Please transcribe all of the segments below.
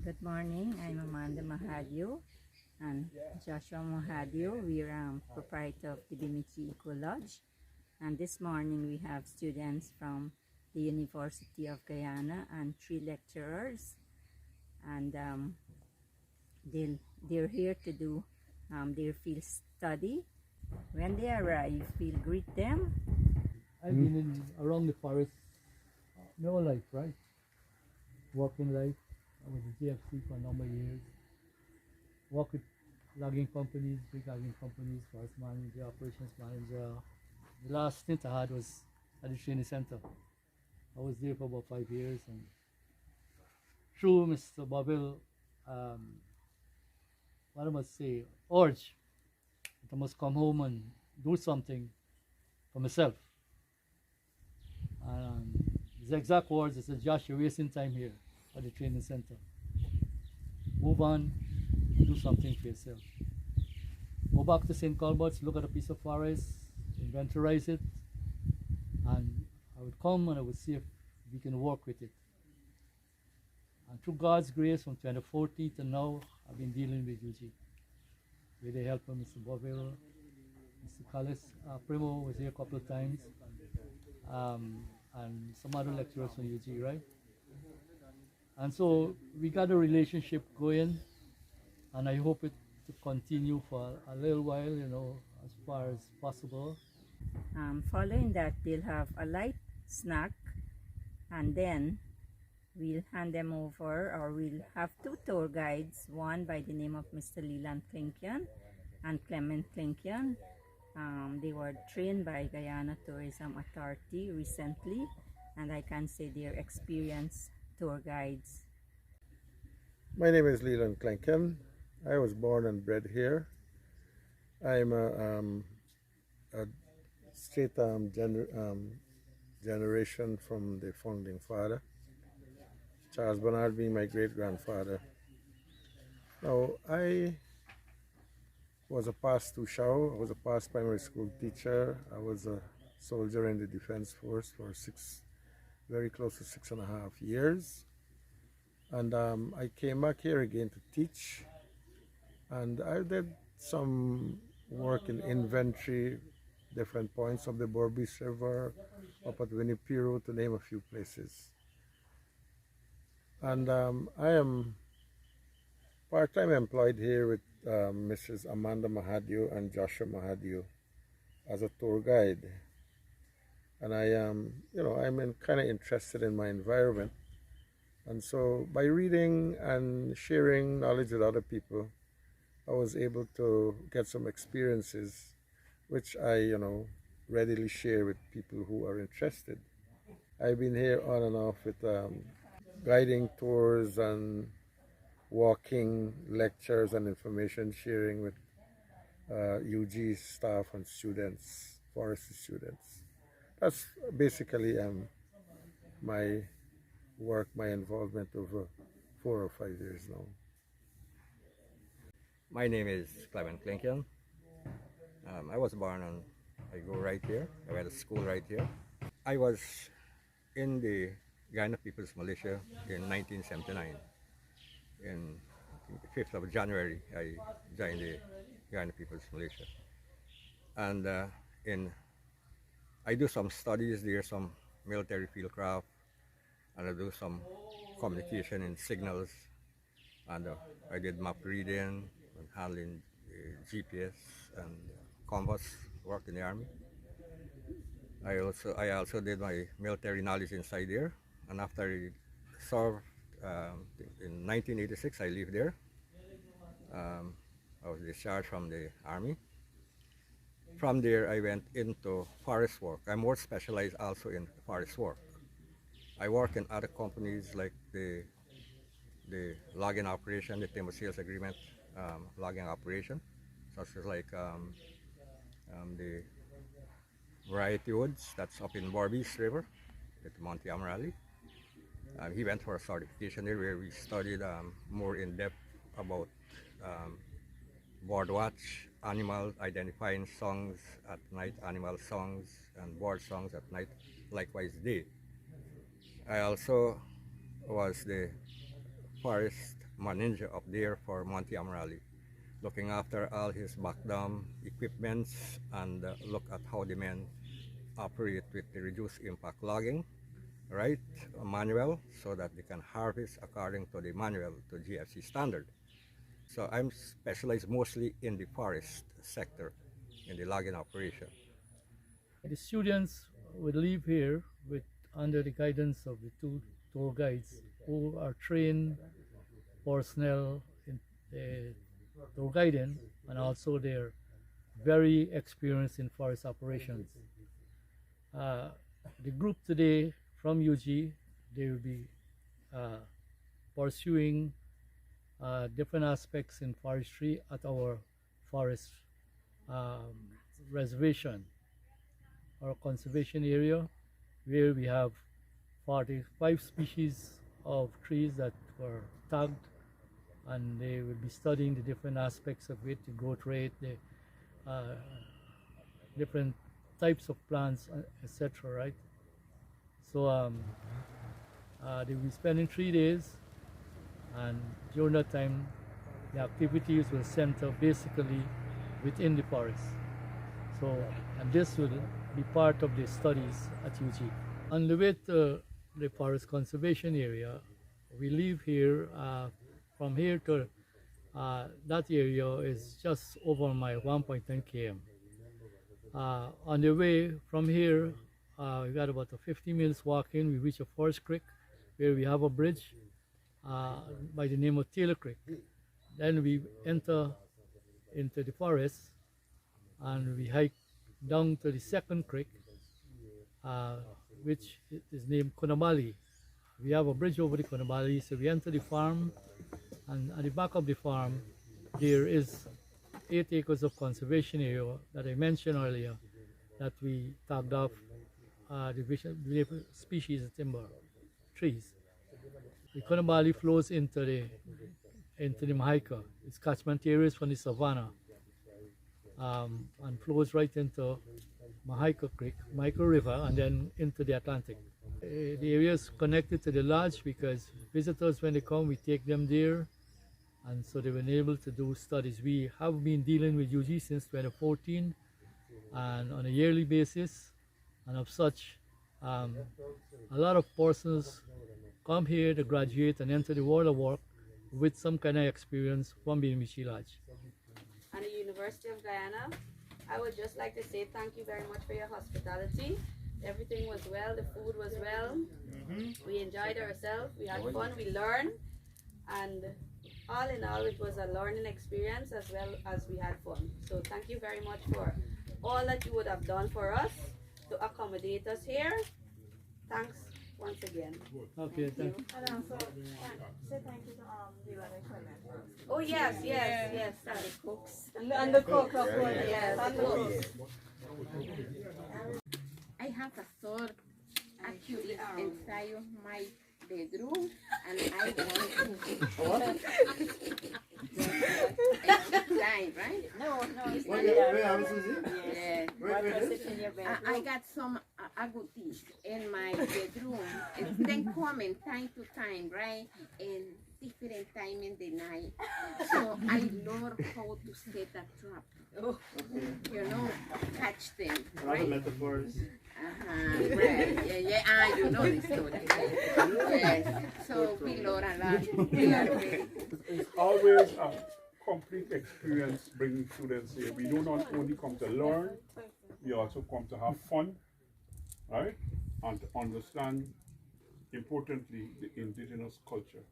Good morning. I'm Amanda Mahadio and Joshua Mahadio. We're proprietor of the Bimichi Eco Lodge. And this morning we have students from the University of Guyana and 3 lecturers. And they're here to do their field study. When they arrive, we'll greet them. I've been around the forest my whole life, right? Working life. I was a GFC for a number of years. Worked with logging companies, big logging companies, forest manager, operations manager. The last stint I had was at the training center. I was there for about 5 years, and through Mr. Bobble, what I must say, urge that I must come home and do something for myself. His exact words is, Josh, you're wasting time here at the training center. Move on, do something for yourself. Go back to St. Cuthbert's, look at a piece of forest, inventorize it, and I would come and I would see if we can work with it. And through God's grace, from 2014 to now, I've been dealing with UG. With the help of Mr. Boville, Mr. Callis, Primo was here a couple of times, and some other lecturers from UG, right? And so we got a relationship going, and I hope it to continue for a little while, as far as possible. Following that, they'll have a light snack, and then we'll hand them over, or we'll have 2 tour guides, one by the name of Mr. Leland Klinkian and Clement Klinkian. They were trained by Guyana Tourism Authority recently, and I can say they're experienced tour guides. My name is Leland Klinkian. I was born and bred here. I'm a straight generation from the founding father, Charles Bernard being my great-grandfather. Now, I was a past Tushao. I was a past primary school teacher. I was a soldier in the Defense Force for very close to 6.5 years. And I came back here again to teach. And I did some work in inventory, different points of the Borbis River, up at Winnipiro, to name a few places. And I am part-time employed here with Mrs. Amanda Mahadio and Joshua Mahadio as a tour guide. And I am, I'm kind of interested in my environment. And so by reading and sharing knowledge with other people, I was able to get some experiences which I, readily share with people who are interested. I've been here on and off with guiding tours and walking lectures and information sharing with UG staff and students, forestry students. That's basically my work, my involvement over 4 or 5 years now. My name is Clement Klinkian. I was born and I grew right here. I went to school right here. I was in the Guyana People's Militia in 1979. In the 5th of January, I joined the Guyana People's Militia. And I do some studies there, some military fieldcraft, and I do some communication in signals. And I did map reading and handling GPS and compass work in the Army. I also did my military knowledge inside there, and after I served in 1986, I lived there. I was discharged from the Army. From there, I went into forest work. I'm more specialized also in forest work. I work in other companies like the logging operation, the timber sales agreement logging operation, such as like the Variety Woods, that's up in Borbis River at Monte Amarali. He went for a certification there where we studied more in depth about bird watch, animals, identifying songs at night, animal songs and bird songs at night, likewise day. I also was the forest manager up there for Monte Amarali, looking after all his backdam equipments and look at how the men operate with the reduced impact logging, right, manual, so that they can harvest according to the manual to GFC standard. So I'm specialized mostly in the forest sector, in the logging operation. The students would leave here with under the guidance of the two tour guides who are trained personnel in tour guiding, and also they're very experienced in forest operations. The group today from UG, they will be pursuing different aspects in forestry at our forest reservation or conservation area, where we have 45 species of trees that were tagged, and they will be studying the different aspects of it, the growth rate, the different types of plants, etc. Right? So they will be spending 3 days, and during that time, the activities will center basically within the forest. So, and this will be part of the studies at UG. On the way to the forest conservation area, we leave here. From here to that area is just over my 1.10 km. On the way from here, we got about a 50 minutes walking. We reach a forest creek where we have a bridge by the name of Taylor Creek. Then we enter into the forest and we hike down to the second creek, which is named Konabali. We have a bridge over the Konabali, so we enter the farm, and at the back of the farm there is 8 acres of conservation area that I mentioned earlier that we tagged off the species of timber trees. The Konabali flows into the Mahaica. Its catchment areas from the savannah and flows right into Mahaica Creek, Mahaica River, and then into the Atlantic. The area is connected to the lodge because visitors, when they come, we take them there, and so they've been able to do studies. We have been dealing with UG since 2014 and on a yearly basis, and of such, a lot of persons come here to graduate and enter the world of work with some kind of experience from Bimichi Lodge. And the University of Guyana, I would just like to say thank you very much for your hospitality. Everything was well, the food was well. We enjoyed ourselves, we had fun, we learned, and all in all, it was a learning experience as well as we had fun. So thank you very much for all that you would have done for us to accommodate us here. Thanks once again. Okay, thank you. And also, say thank you to the equipment. Oh yes, and the cooks. And the cook, of course. Yes, And the cooks. I have a sword actually inside of my bedroom, and I want to die, right? No, it's not Yes. What was it in your bedroom? I got some agoutis in my bedroom. They come in time to time, right? In different time in the night. So I learned how to set a trap. You know, catch them, right? Metaphors. Right. Yeah. You know the story. Yes. So we learn a lot. We are very. It's always a complete experience bringing students here. We do not only come to learn, we also come to have fun, right? And to understand, importantly, the indigenous culture.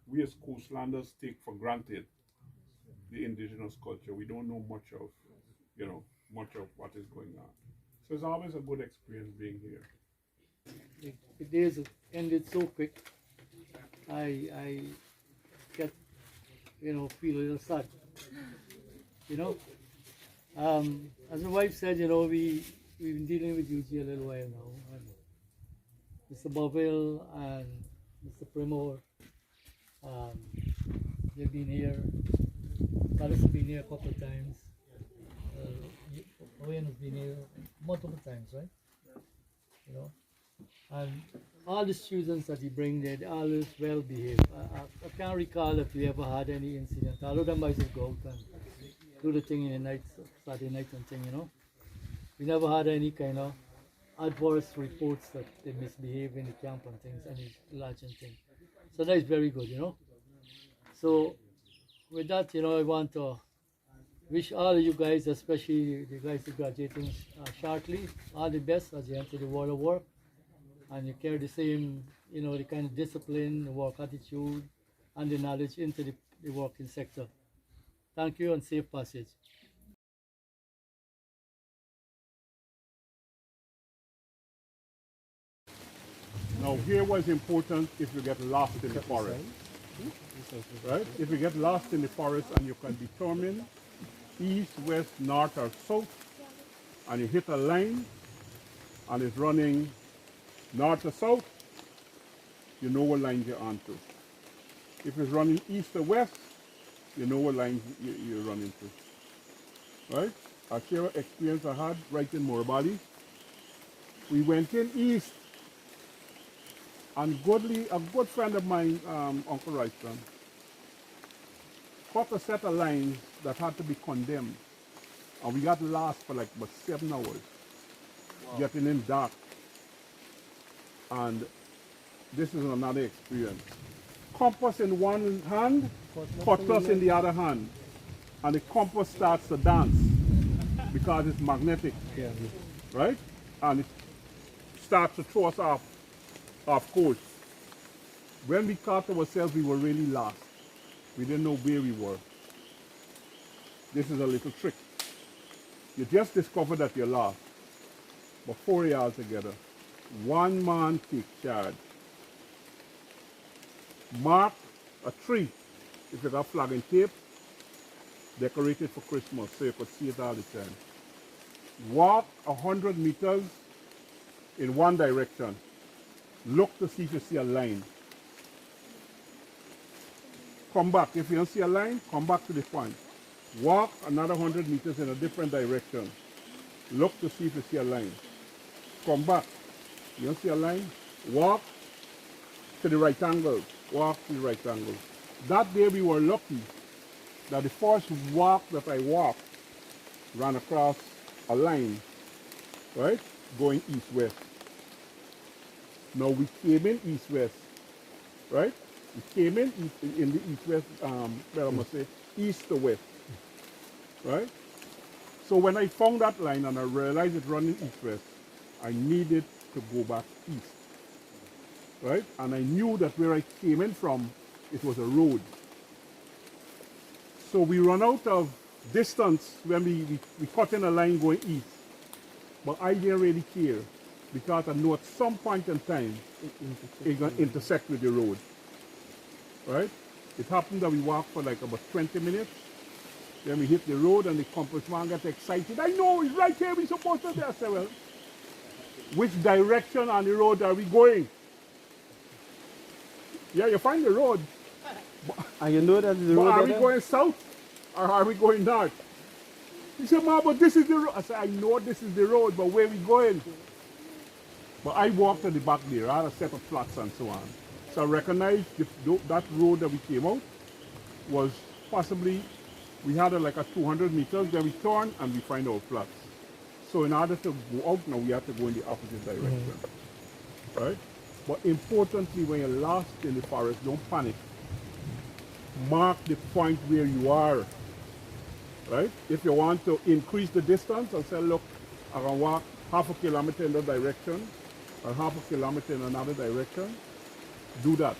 We as coastlanders take for granted the indigenous culture. We don't know much of, much of what is going on. So it's always a good experience being here. The days ended so quick. I get, feel a little sad. As my wife said, we've been dealing with UG a little while now. And Mr. Boville and Mr. Primor, they've been here. Carlos has been here a couple of times. Owen has been here multiple times, right? And all the students that he bring there, they always well behaved. I can't recall if we ever had any incident. All of them guys would go out and do the thing in the night, Saturday night and thing, you know. We never had any kind of adverse reports that they misbehave in the camp and things, any lodge and thing. So that is very good, you know. So with that, you know, I want to wish all of you guys, especially the guys who are graduating shortly, all the best as you enter the world of work. And you carry the same, you know, the kind of discipline, the work attitude, and the knowledge into the working sector. Thank you and safe passage. Now, here was important if you get lost in the forest. Right? If you get lost in the forest and you can determine east, west, north, or south, and you hit a line and it's running north or south, you know what lines you're onto. If it's running east or west, you know what lines you're running to. Right? I'll share an experience I had right in Morabali. We went in east, and a good friend of mine, Uncle Royston, caught a set of lines that had to be condemned. And we got lost for like about 7 hours, getting in dark. And this is another experience. Compass in one hand, cutlass in the other hand. And the compass starts to dance because it's magnetic, right? And it starts to throw us off course. When we caught ourselves, we were really lost. We didn't know where we were. This is a little trick. You just discover that you're lost. But 4 yards together. One man take charge. Mark a tree. If you got flag and tape, decorate it for Christmas so you could see it all the time. Walk 100 meters in one direction. Look to see if you see a line. Come back. If you don't see a line, come back to the point. Walk another 100 meters in a different direction. Look to see if you see a line. Come back. You don't see a line? Walk to the right angle. Walk to the right angle. That day we were lucky that the first walk that I walked ran across a line, right? Going east-west. Now we came in east-west, right? We came in the east-west, well, I must say, east to west, right? So when I found that line and I realized it running east-west, I needed to go back east, right? And I knew that where I came in from, it was a road. So we run out of distance when we cut in a line going east, but I didn't really care because I know at some point in time it's going to intersect with the road, right? It happened that we walked for like about 20 minutes. Then we hit the road and the compass man got excited. I know, it's right here, we're supposed to be. I said, well, which direction on the road are we going? Yeah, you find the road. And you know that the But road are we going south or are we going north? He said, Ma, but this is the road. I said, I know this is the road, but where are we going? But I walked to the back there. I had a set of flats and so on. So I recognized that road that we came out was possibly, we had like a 200 meters, then we turned and we find our flats. So in order to go out now, we have to go in the opposite direction, right? But importantly, when you're lost in the forest, don't panic. Mark the point where you are, right? If you want to increase the distance and say, look, I can walk half a kilometer in that direction or half a kilometer in another direction, do that.